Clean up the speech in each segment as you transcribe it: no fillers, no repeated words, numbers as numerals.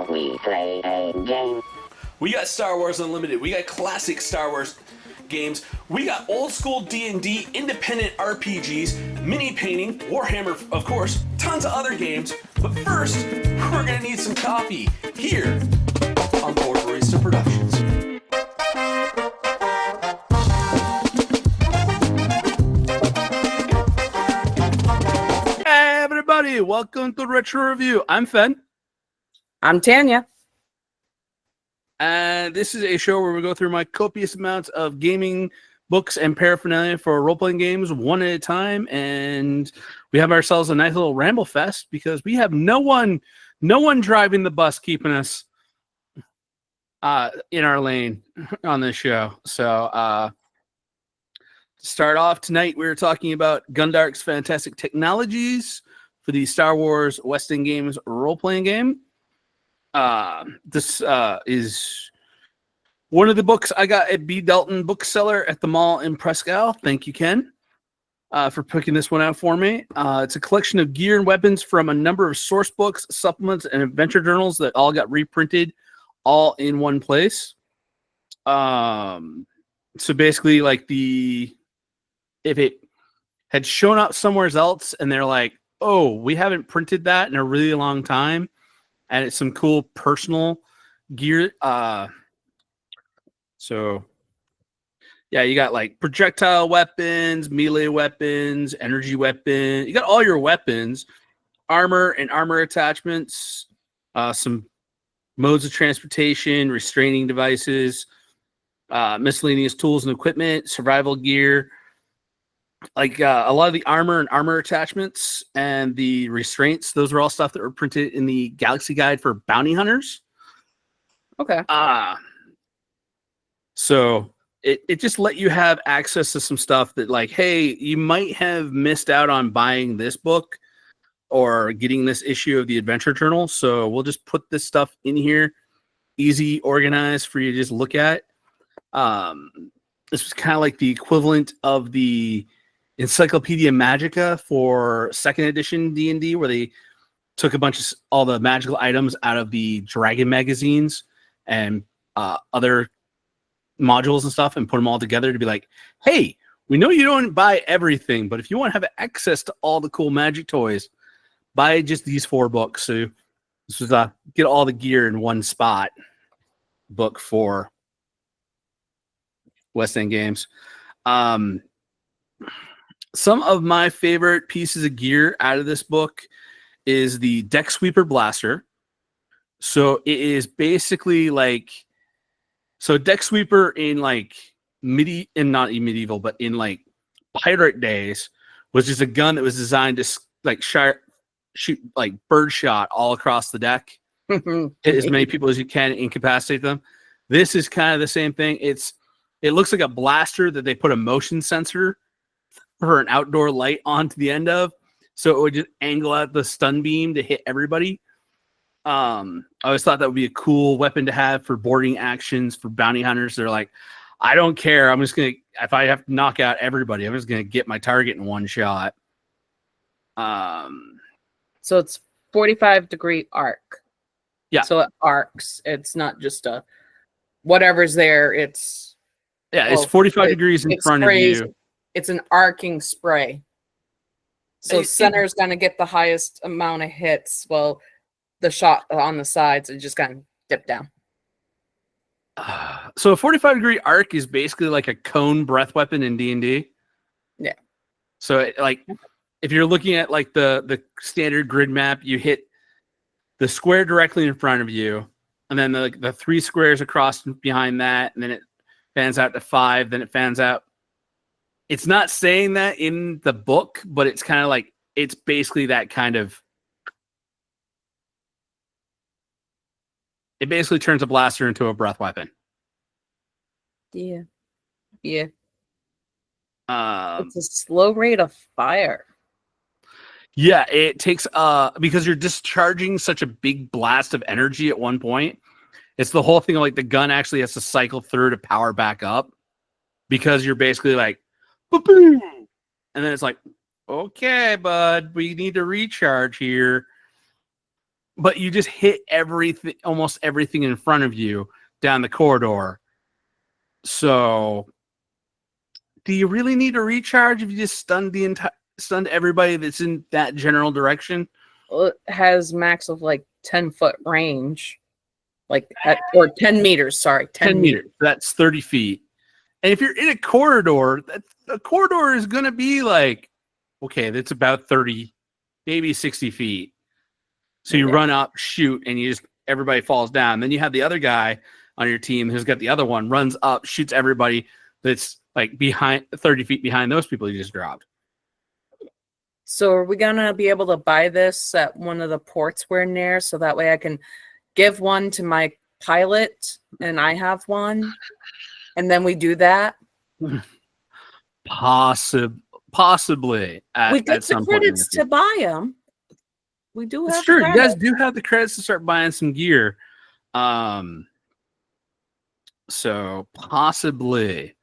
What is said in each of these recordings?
Shall we play a game? We got Star Wars Unlimited. We got classic Star Wars games. We got old school D&D, independent RPGs, mini painting, Warhammer, of course, tons of other games. But first, we're gonna need some coffee here on Board Barista Productions. Hey everybody, welcome to Retro Review. I'm Fen. I'm Tanya. And this is a show where we go through my copious amounts of gaming books and paraphernalia for role-playing games one at a time. And we have ourselves a nice little ramble fest because we have no one driving the bus keeping us in our lane on this show. So to start off tonight, we're talking about Gundark's Fantastic Technologies for the Star Wars West End Games role-playing game. This is one of the books I got at B. Dalton Bookseller at the mall in Prescal. Thank you, Ken, for picking this one out for me. It's a collection of gear and weapons from a number of source books, supplements, and adventure journals that all got reprinted all in one place. So basically, like if it had shown up somewhere else and they're like, oh, we haven't printed that in a really long time, and it's some cool personal gear. So yeah, you got like projectile weapons, melee weapons, energy weapon. You got all your weapons, armor and armor attachments, some modes of transportation, restraining devices, miscellaneous tools and equipment, survival gear. Like a lot of the armor and armor attachments and the restraints, those are all stuff that were printed in the Galaxy Guide for Bounty Hunters. Okay. So it just let you have access to some stuff that, like, hey, you might have missed out on buying this book or getting this issue of the Adventure Journal. So we'll just put this stuff in here, easy, organized for you to just look at. This was kind of like the equivalent of the Encyclopedia Magica for second edition D&D, where they took a bunch of all the magical items out of the Dragon magazines and other modules and stuff and put them all together to be like, hey, we know you don't buy everything, but if you want to have access to all the cool magic toys, buy just these 4 books. So this was get all the gear in one spot book for West End Games. Some of my favorite pieces of gear out of this book is the Deck Sweeper Blaster. So it is basically like, so Deck Sweeper in like not medieval, but in like pirate days was just a gun that was designed to like shoot like birdshot all across the deck. Hit as many people as you can, incapacitate them. This is kind of the same thing. It looks like a blaster that they put a motion sensor for an outdoor light onto the end of, so it would just angle out the stun beam to hit everybody. I always thought that would be a cool weapon to have for boarding actions for bounty hunters. They're like, I don't care. I'm just gonna, if I have to knock out everybody, I'm just gonna get my target in one shot. So it's 45-degree arc. Yeah. So it arcs. It's not just a whatever's there. It's it's 45 degrees in front of you. It's an arcing spray. So center's going to get the highest amount of hits. Well, the shot on the sides is just going to dip down. So a 45-degree arc is basically like a cone breath weapon in D&D. Yeah. So if you're looking at like the standard grid map, you hit the square directly in front of you, and then the 3 squares across behind that, and then it fans out to 5, then it fans out. It's not saying that in the book, but it's kind of like, it's basically that kind of, it basically turns a blaster into a breath weapon. Yeah. Yeah. It's a slow rate of fire. Yeah, it takes because you're discharging such a big blast of energy at one point. It's the whole thing of like the gun actually has to cycle through to power back up, because you're basically like, boom, and then it's like, okay, bud, we need to recharge here. but you just hit everything, almost everything in front of you down the corridor. So, do you really need to recharge if you just stunned everybody that's in that general direction? Well, it has max of like 10-foot range, or 10 meters. Sorry, 10 meters. That's 30 feet. And if you're in a corridor, a corridor is going to be like, okay, that's about 30, maybe 60 feet. So you run up, shoot, and everybody falls down. Then you have the other guy on your team who's got the other one, runs up, shoots everybody that's like behind 30 feet behind those people you just dropped. So are we going to be able to buy this at one of the ports we're near so that way I can give one to my pilot and I have one? And then we do that? Possibly. We get the credits to buy them. We do have true. credits. You guys do have the credits to start buying some gear. So possibly.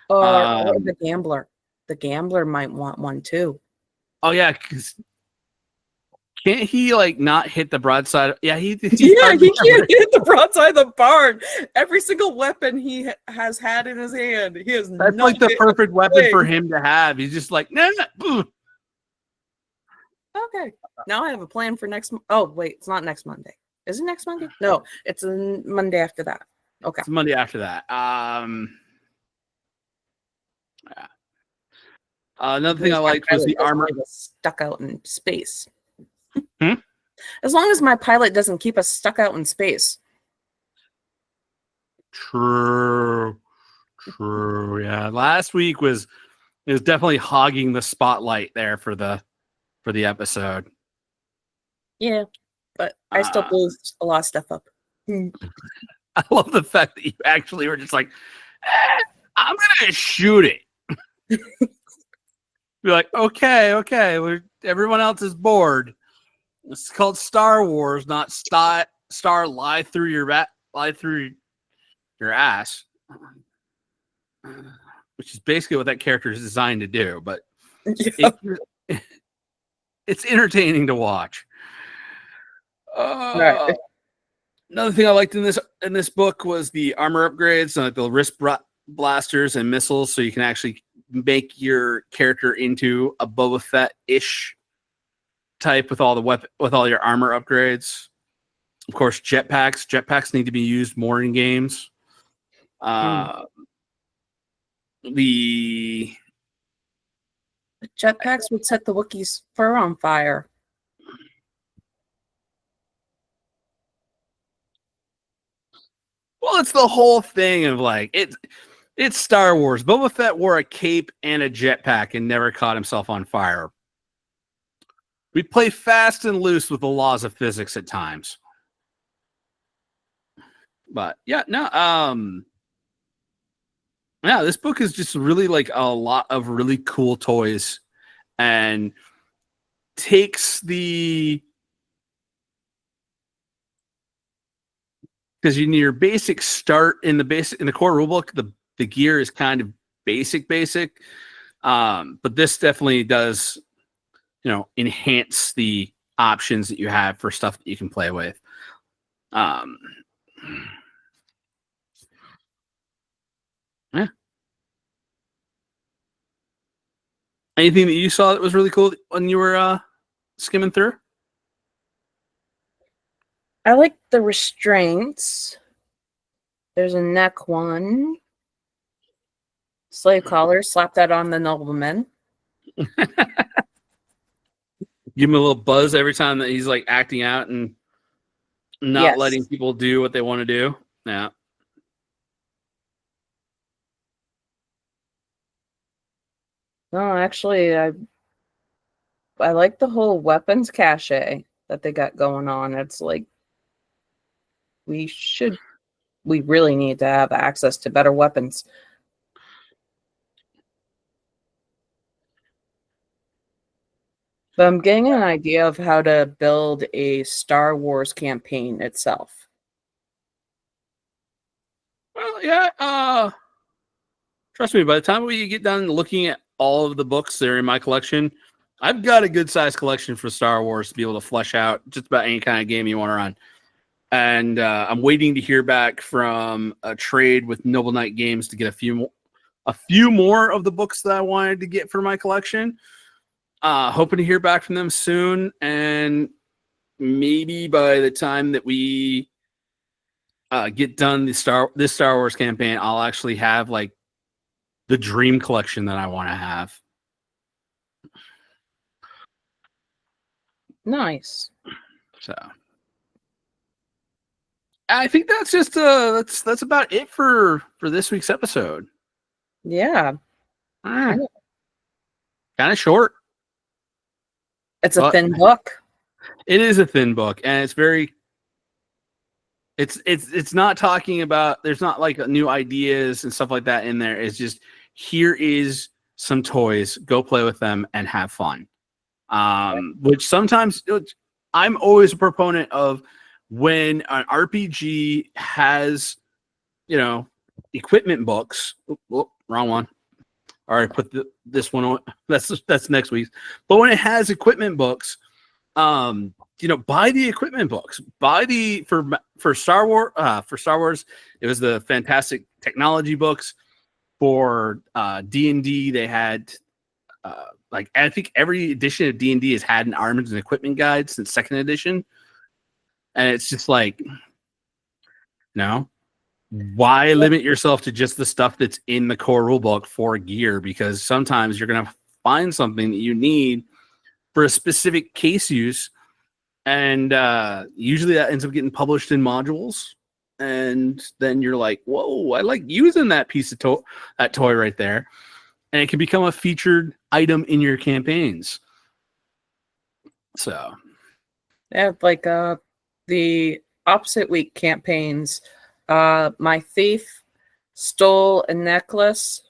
Or the gambler. The gambler might want one too. Oh yeah, because can't he like not hit the broadside? Yeah, he he can't hit the broadside of the barn. Every single weapon he has had in his hand, he has. That's like the perfect weapon for him to have. He's just like, no. Okay, now I have a plan for next. Oh wait, it's not next Monday. Is it next Monday? No, it's Monday after that. Okay, it's Monday after that. Yeah. Another thing I liked was the armor stuck out in space. As long as my pilot doesn't keep us stuck out in space. True. Yeah, last week was definitely hogging the spotlight there for the episode. Yeah, but I still blew a lot of stuff up. I love the fact that you actually were just like, I'm gonna shoot it. Be like, okay. Everyone else is bored. It's called Star Wars, not star lie through your ass, which is basically what that character is designed to do. But it's entertaining to watch. Right. Another thing I liked in this book was the armor upgrades, like the wrist blasters and missiles, so you can actually make your character into a Boba Fett-ish type with all your armor upgrades. Of course, jetpacks. Jetpacks need to be used more in games. The jetpacks would set the Wookiee's fur on fire. Well, it's the whole thing of like it's Star Wars. Boba Fett wore a cape and a jetpack and never caught himself on fire. We play fast and loose with the laws of physics at times. But yeah, this book is just really like a lot of really cool toys and takes because in your basic start in the core rulebook, the gear is kind of basic. But this definitely does, enhance the options that you have for stuff that you can play with. Yeah. Anything that you saw that was really cool when you were skimming through? I like the restraints. There's a neck one. Slave collar. Slap that on the nobleman. Give him a little buzz every time that he's like acting out and not letting people do what they want to do. Yeah. No, actually, I like the whole weapons cache that they got going on. It's like we really need to have access to better weapons. But I'm getting an idea of how to build a Star Wars campaign itself. Well, yeah. Trust me, by the time we get done looking at all of the books that are in my collection, I've got a good sized collection for Star Wars to be able to flesh out just about any kind of game you want to run. And I'm waiting to hear back from a trade with Noble Knight Games to get a few more of the books that I wanted to get for my collection. Hoping to hear back from them soon, and maybe by the time that we get done this Star Wars campaign, I'll actually have like the dream collection that I want to have. Nice. So I think that's just that's about it for this week's episode. Yeah. Kind of short. It's a thin book. It is a thin book, and it's very. It's not talking about. There's not like new ideas and stuff like that in there. It's just here is some toys. Go play with them and have fun. Which sometimes I'm always a proponent of when an RPG has, equipment books. Oh, wrong one. All right, put this one on. That's next week's. But when it has equipment books, buy the equipment books. Buy for Star Wars. For Star Wars, it was the Fantastic Technology books. For D&D, they had I think every edition of D&D has had an arms and equipment guide since second edition, and it's just like, why limit yourself to just the stuff that's in the core rulebook for gear? Because sometimes you're gonna find something that you need for a specific case use, and usually that ends up getting published in modules, and then you're like, whoa, I like using that piece of that toy right there, and it can become a featured item in your campaigns. So Yeah, like the opposite week campaigns. My thief stole a necklace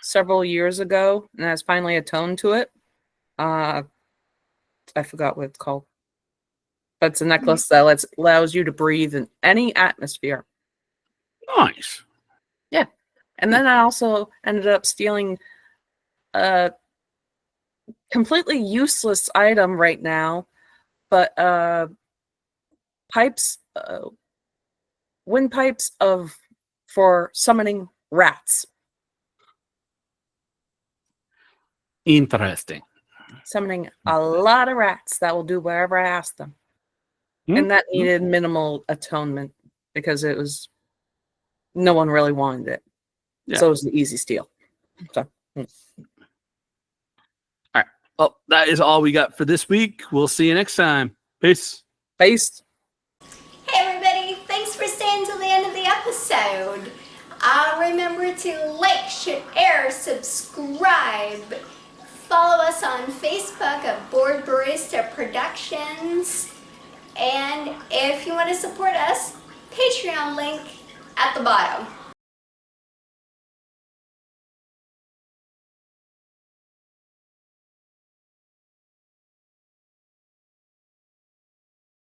several years ago and has finally atoned to it. I forgot what it's called. But it's a necklace that allows you to breathe in any atmosphere. nice. Yeah. And then I also ended up stealing a completely useless item right now, but windpipes for summoning rats. Interesting. Summoning a lot of rats that will do whatever I ask them. And that needed minimal atonement because no one really wanted it. Yeah. So it was an easy steal. So. All right. Well, that is all we got for this week. We'll see you next time. Peace. Peace. Hey everybody, thanks for staying till the end of the episode. Remember to like, share, subscribe. Follow us on Facebook at Board Barista Productions. And if you want to support us, Patreon link at the bottom.